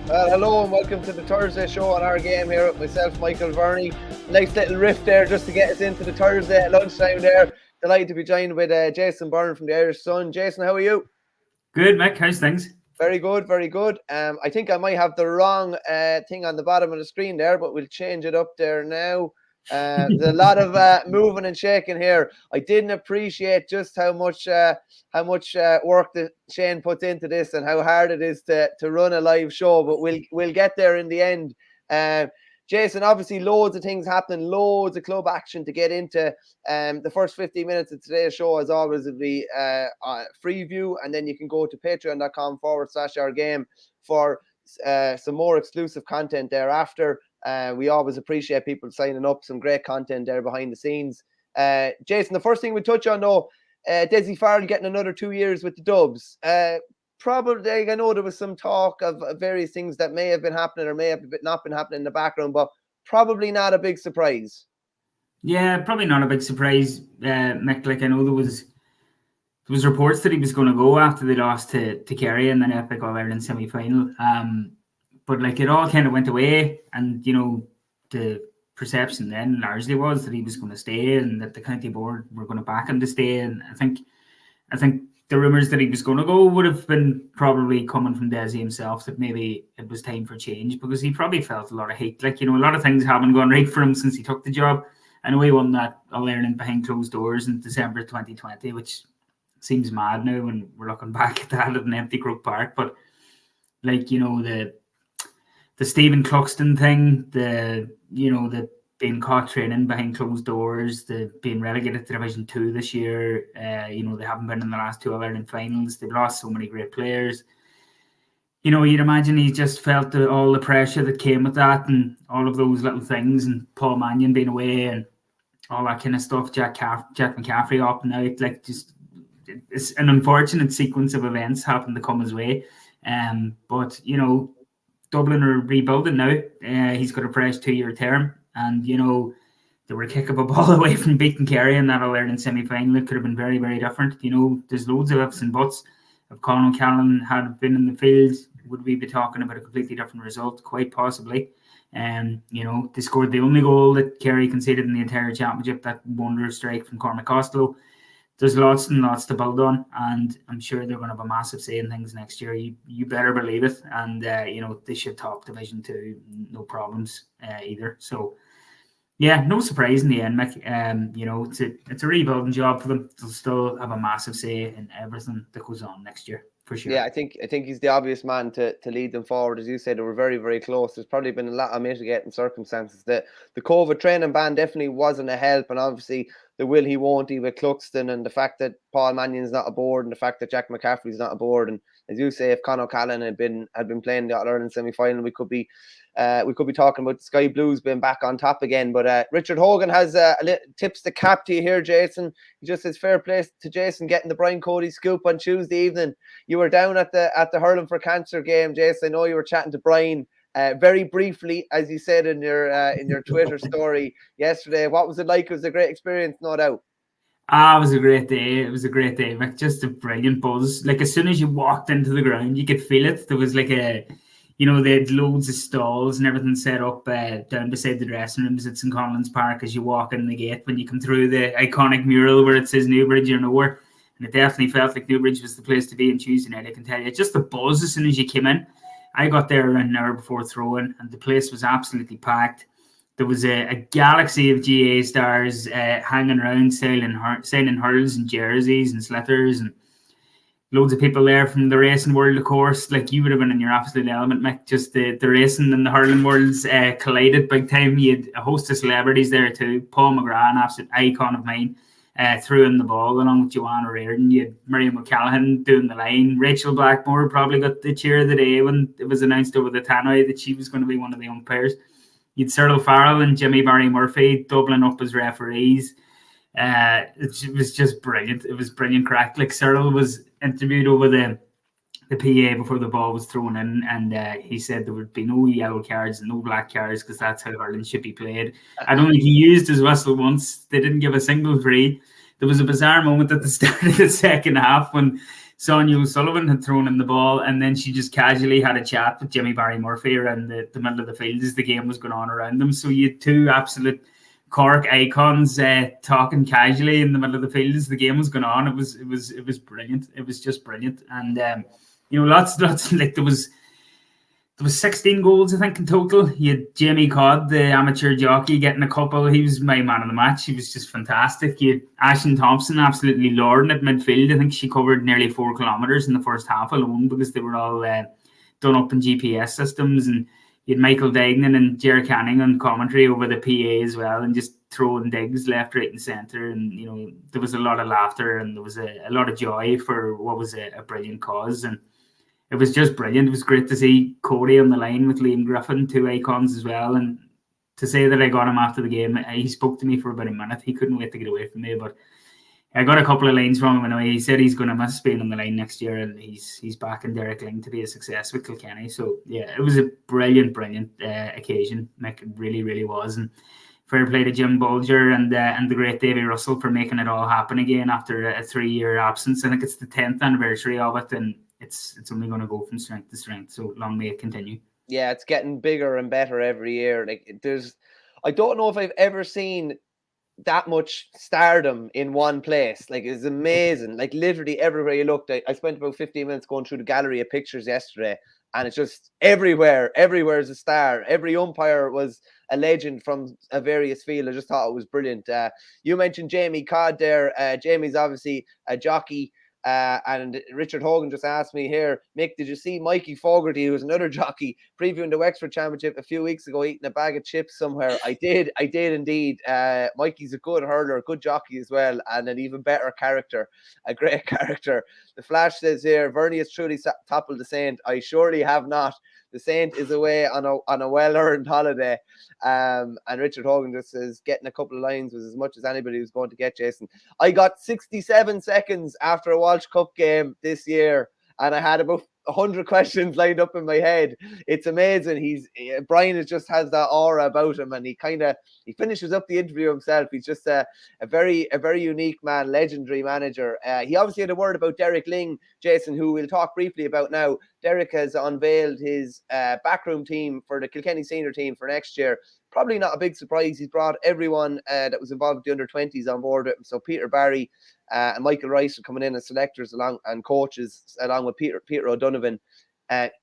Well, hello and welcome to the Thursday show on our game here with myself, Michael Verney. Nice little riff there just to get us into the Thursday at lunchtime there. Delighted to be joined with Jason Byrne from the Irish Sun. Jason, how are you? Good, Mick. How's things? Very good, very good. I think I might have the wrong thing on the bottom of the screen there, but we'll change it up there now. There's a lot of moving and shaking here. I didn't appreciate just how much work that Shane puts into this and how hard it is to run a live show, but we'll get there in the end. Jason, obviously loads of things happening, loads of club action to get into. The first 15 minutes of today's show, as always, will be FREEVIEW, and then you can go to patreon.com/our-game for some more exclusive content thereafter. We always appreciate people signing up, some great content there behind the scenes. Jason, the first thing we touch on though, Dessie Farrell getting another 2 years with the Dubs. Probably, I know there was some talk of various things that may have been happening or may have not been happening in the background, but probably not a big surprise. Yeah, probably not a big surprise, Mick. Like, I know there was reports that he was going to go after they lost to Kerry in an epic All-Ireland semi-final. But like, it all kind of went away, and you know, the perception then largely was that he was going to stay and that the county board were going to back him to stay. And I think the rumours that he was going to go would have been probably coming from Dessie himself, that maybe it was time for change, because he probably felt a lot of hate. Like, you know, a lot of things haven't gone right for him since he took the job. I know he won that All-Ireland behind closed doors in December 2020, which seems mad now when we're looking back at that at an empty Croke Park. But like, you know, the Stephen Cluxton thing, the being caught training behind closed doors, the being relegated to Division 2 this year, you know, they haven't been in the last two All-Ireland finals. They've lost so many great players. You know, you'd imagine he just felt all the pressure that came with that and all of those little things, and Paul Mannion being away and all that kind of stuff, Jack McCaffrey opting out. Like, just, it's an unfortunate sequence of events happened to come his way. But, you know, Dublin are rebuilding now. He's got a fresh 2-year term. And, you know, they were a kick of a ball away from beating Kerry in that All-Ireland semi-final. It could have been very, very different. You know, there's loads of ifs and buts. If Colin O'Callaghan had been in the field, would we be talking about a completely different result? Quite possibly. You know, they scored the only goal that Kerry conceded in the entire championship, that wonder strike from Cormac Costello. There's lots and lots to build on, and I'm sure they're going to have a massive say in things next year. You better believe it. And, you know, they should top Division 2, no problems either. So, yeah, no surprise in the end, Mick. You know, it's a rebuilding job for them. They'll still have a massive say in everything that goes on next year, for sure. Yeah, I think he's the obvious man to lead them forward. As you said, they were very, very close. There's probably been a lot of mitigating circumstances. The COVID training ban definitely wasn't a help, and obviously the will he won't he with Cluxton, and the fact that Paul Mannion's not aboard, and the fact that Jack McCaffrey's not aboard. And as you say, if Conor O'Callaghan had been playing the All-Ireland semi-final, we could be talking about the Sky Blues being back on top again. But Richard Hogan has tips the cap to you here, Jason. He just says fair play to Jason getting the Brian Cody scoop on Tuesday evening. You were down at the Hurling for Cancer game, Jason. I know you were chatting to Brian very briefly, as you said in your Twitter story yesterday. What was it like? It was a great experience, no doubt. It was a great day. It was a great day, Mick. Just a brilliant buzz. Like, as soon as you walked into the ground, you could feel it. There was like you know, they had loads of stalls and everything set up down beside the dressing rooms at St. Collins Park as you walk in the gate. When you come through the iconic mural where it says Newbridge, you're nowhere. And it definitely felt like Newbridge was the place to be on Tuesday night, I can tell you. Just the buzz as soon as you came in. I got there around an hour before throwing, and the place was absolutely packed. There was a galaxy of GAA stars hanging around, selling hurls and jerseys and slitters, and loads of people there from the racing world, of course. Like, you would have been in your absolute element, Mick. Just the racing and the hurling worlds collided big time. You had a host of celebrities there too. Paul McGrath, an absolute icon of mine, threw in the ball along with Joanna Reardon. You had Miriam O'Callaghan doing the line. Rachel Blackmore probably got the cheer of the day when it was announced over the tannoy that she was going to be one of the umpires. You'd Cyril Farrell and Jimmy Barry Murphy doubling up as referees. It was just brilliant. It was brilliant crack. Like, Cyril was interviewed over the PA before the ball was thrown in, and he said there would be no yellow cards and no black cards because that's how hurling should be played. I don't think he used his whistle once. They didn't give a single free. There was a bizarre moment at the start of the second half when Sonia O'Sullivan had thrown in the ball, and then she just casually had a chat with Jimmy Barry Murphy around the middle of the field as the game was going on around them. So you had two absolute Cork icons talking casually in the middle of the field as the game was going on. It was brilliant. It was just brilliant, and lots like there was 16 goals, I think, in total. You had Jamie Codd, the amateur jockey, getting a couple. He was my man of the match. He was just fantastic. You had Aisling Thompson absolutely lording at midfield. I think she covered nearly 4 kilometres in the first half alone because they were all done up in GPS systems. And you had Michael Degnan and Jerry Canning on commentary over the PA as well, and just throwing digs left, right and centre. And, there was a lot of laughter and there was a lot of joy for what was a brilliant cause. And it was just brilliant. It was great to see Cody on the line with Liam Griffin, 2 icons as well. And to say that I got him after the game, he spoke to me for about a minute. He couldn't wait to get away from me. But I got a couple of lines from him anyway. He said he's going to miss being on the line next year, and he's back in Derek Ling to be a success with Kilkenny. So yeah, it was a brilliant occasion. Mick, it really, really was. And fair play to Jim Bulger and the great Davy Russell for making it all happen again after a 3-year absence. I think it's the 10th anniversary of it, and it's only going to go from strength to strength. So long may it continue. Yeah, it's getting bigger and better every year. Like I don't know if I've ever seen that much stardom in one place. Like, it's amazing. Like, literally everywhere you looked. I spent about 15 minutes going through the gallery of pictures yesterday, and it's just everywhere is a star. Every umpire was a legend from a various field. I just thought it was brilliant. You mentioned Jamie Codd there. Jamie's obviously a jockey. And Richard Hogan just asked me here, Mick, did you see Mikey Fogarty, who was another jockey, previewing the Wexford Championship a few weeks ago, eating a bag of chips somewhere? I did indeed. Mikey's a good hurler, a good jockey as well, and an even better character, a great character. The Flash says here, Verney has truly toppled the Saint. I surely have not. The Saint is away on a well-earned holiday. And Richard Hogan just says, getting a couple of lines was as much as anybody was going to get, Jason. I got 67 seconds after a Walsh Cup game this year, and I had about 100 questions lined up in my head. It's amazing. Brian just has that aura about him, and he finishes up the interview himself. He's just a very unique man, legendary manager. He obviously had a word about Derek Ling, Jason, who we'll talk briefly about now. Derek has unveiled his backroom team for the Kilkenny senior team for next year. Probably not a big surprise. He's brought everyone that was involved with the under-20s on board with him. So Peter Barry and Michael Rice are coming in as selectors and coaches along with Peter O'Donovan.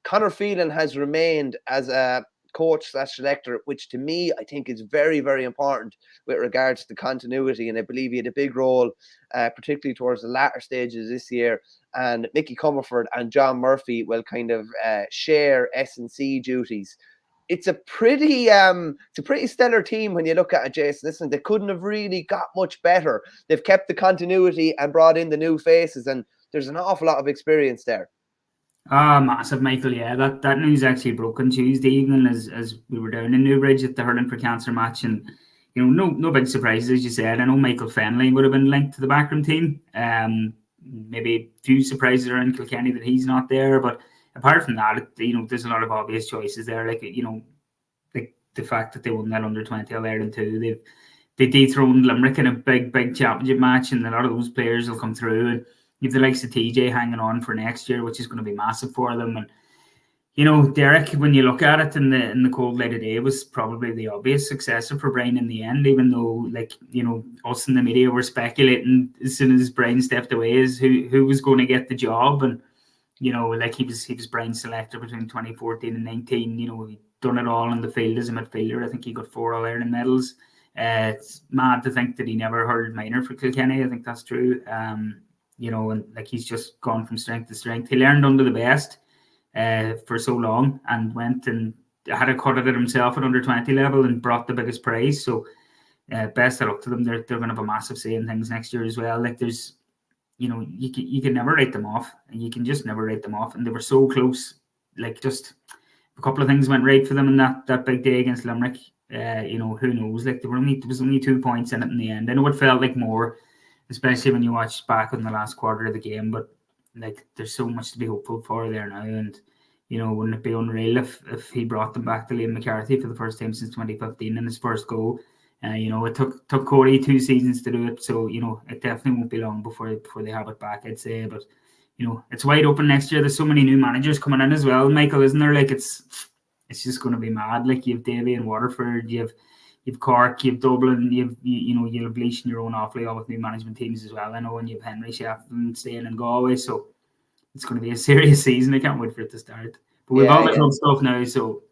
Conor Phelan has remained as a coach/selector, which to me I think is very, very important with regards to continuity, and I believe he had a big role, particularly towards the latter stages this year. And Mickey Comerford and John Murphy will kind of share S&C duties. It's a pretty stellar team when you look at it, Jason. Listen, they couldn't have really got much better. They've kept the continuity and brought in the new faces, and there's an awful lot of experience there. Massive, Michael. Yeah, that news actually broke on Tuesday evening as we were down in Newbridge at the Hurling for Cancer match, and no big surprises, as you said. I know Michael Fenley would have been linked to the backroom team. Maybe a few surprises around Kilkenny that he's not there, but apart from that, there's a lot of obvious choices there. Like the fact that they won that under-20 All Ireland too. They dethroned Limerick in a big championship match, and a lot of those players will come through. And you have the likes of TJ hanging on for next year, which is going to be massive for them. And Derek, when you look at it in the cold light of day, was probably the obvious successor for Brian in the end, even though us in the media were speculating as soon as Brian stepped away as who was going to get the job. And he was Brian's selector between 2014 and 19. He'd done it all in the field as a midfielder. I think he got 4 All Ireland medals. It's mad to think that he never hurled minor for Kilkenny. I think that's true. And he's just gone from strength to strength. He learned under the best for so long and went and had a cut at it himself at under 20 level and brought the biggest prize. So best of luck to them. They're going to have a massive say in things next year as well. There's you can never write them off, and you can just never write them off. And they were so close. Just a couple of things went right for them in that big day against Limerick. Who knows? There was only 2 points in it in the end. I know it felt like more, especially when you watch back on the last quarter of the game. But there's so much to be hopeful for there now. And wouldn't it be unreal if he brought them back to Liam McCarthy for the first time since 2015 in his first go? It took Cody 2 seasons to do it, so it definitely won't be long before they have it back, I'd say. But it's wide open next year. There's so many new managers coming in as well, Michael, isn't there? Like it's just going to be mad. Like you have Davy and Waterford, you have Cork, you have Dublin, you have Laois in your own awfully all with new management teams as well. I know, and you have Henry Sheffield staying in Galway, so it's going to be a serious season. I can't wait for it to start. But we've all the club stuff now, so.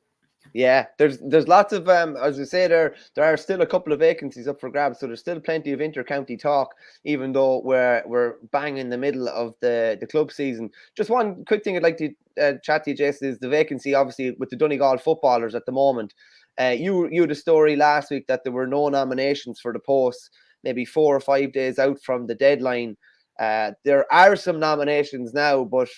Yeah, there's lots of as we say, there are still a couple of vacancies up for grabs, so there's still plenty of inter-county talk, even though we're bang in the middle of the club season. Just one quick thing I'd like to chat to you, Jason, is the vacancy obviously with the Donegal footballers at the moment. You had a story last week that there were no nominations for the posts, maybe 4 or 5 days out from the deadline. There are some nominations now, but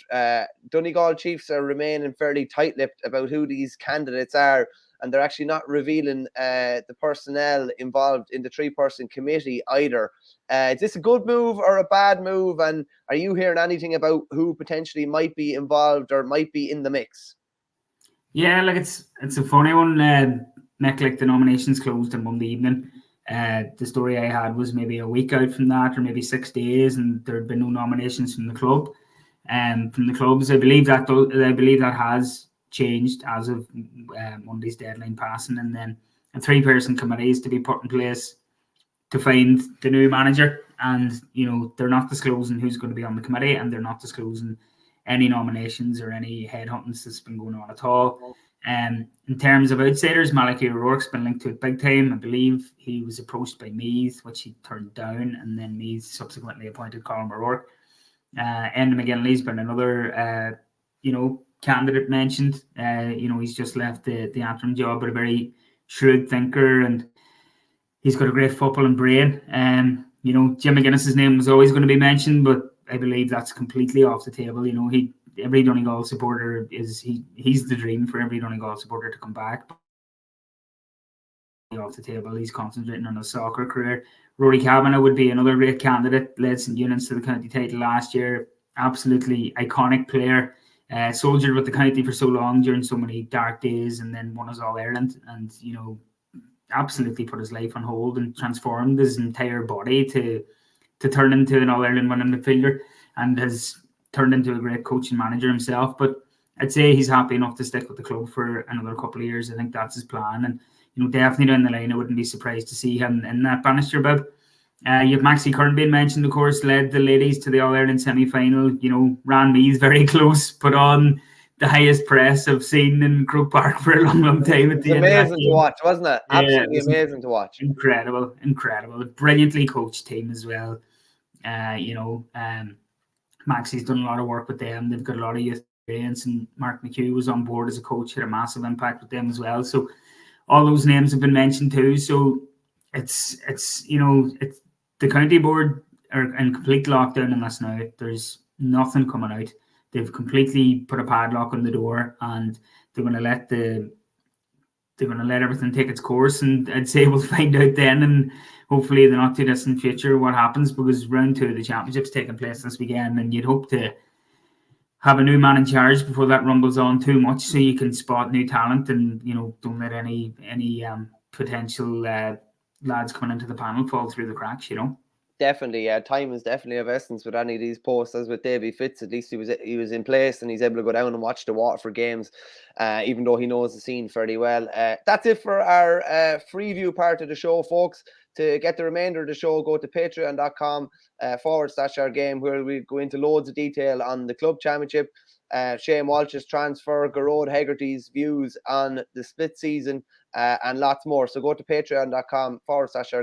Donegal Chiefs are remaining fairly tight-lipped about who these candidates are, and they're actually not revealing the personnel involved in the 3-person committee either. Is this a good move or a bad move? And are you hearing anything about who potentially might be involved or might be in the mix? Yeah, like it's a funny one. Mick, like the nominations closed on Monday evening. The story I had was maybe a week out from that, or maybe 6 days, and there had been no nominations from the club. From the clubs, I believe that has changed as of Monday's deadline passing, and then a 3-person committee is to be put in place to find the new manager. And they're not disclosing who's going to be on the committee, and they're not disclosing any nominations or any headhuntings that's been going on at all. In terms of outsiders, Malachy O'Rourke's been linked to it big time. I believe he was approached by Meath, which he turned down, and then Meath subsequently appointed Colin O'Rourke. Enda McGinley's been another, candidate mentioned. He's just left the interim job, but a very shrewd thinker, and he's got a great footballing brain. Jim McGuinness's name was always going to be mentioned, but I believe that's completely off the table. Every Donegal supporter he's the dream for every Donegal supporter to come back. Off the table, he's concentrating on his soccer career. Rory Kavanagh would be another great candidate. Led St Eunan's to the county title last year. Absolutely iconic player. Soldiered with the county for so long during so many dark days, and then won us All Ireland, and absolutely put his life on hold and transformed his entire body to turn into an All Ireland winning midfielder, and has turned into a great coach and manager himself. But I'd say he's happy enough to stick with the club for another couple of years. I think that's his plan, and definitely down the line, I wouldn't be surprised to see him in that Bannister bib. You have Maxie Curran being mentioned, of course, led the ladies to the All Ireland semi-final. Ran Meath very close, put on the highest press I've seen in Croke Park for a long, long time. At the end amazing to watch, wasn't it? Absolutely amazing to watch. Incredible. Brilliantly coached team as well. Maxie's done a lot of work with them. They've got a lot of youth experience, and Mark McHugh was on board as a coach, had a massive impact with them as well. So all those names have been mentioned too. So it's the county board are in complete lockdown in this now. There's nothing coming out. They've completely put a padlock on the door, and they're going to let everything take its course. And I'd say we'll find out then, and hopefully in the not too distant future, what happens, because round 2 of the championship's taking place this weekend, and you'd hope to have a new man in charge before that rumbles on too much, so you can spot new talent, and don't let any potential lads coming into the panel fall through the cracks. Definitely, yeah. Time is definitely of essence with any of these posts. As with Davy Fitz, at least he was in place, and he's able to go down and watch the Waterford games, even though he knows the scene fairly well. That's it for our Freeview part of the show, folks. To get the remainder of the show, go to patreon.com/our game, where we go into loads of detail on the club championship, Shane Walsh's transfer, Garrod Hegarty's views on the split season, and lots more. So go to patreon.com/our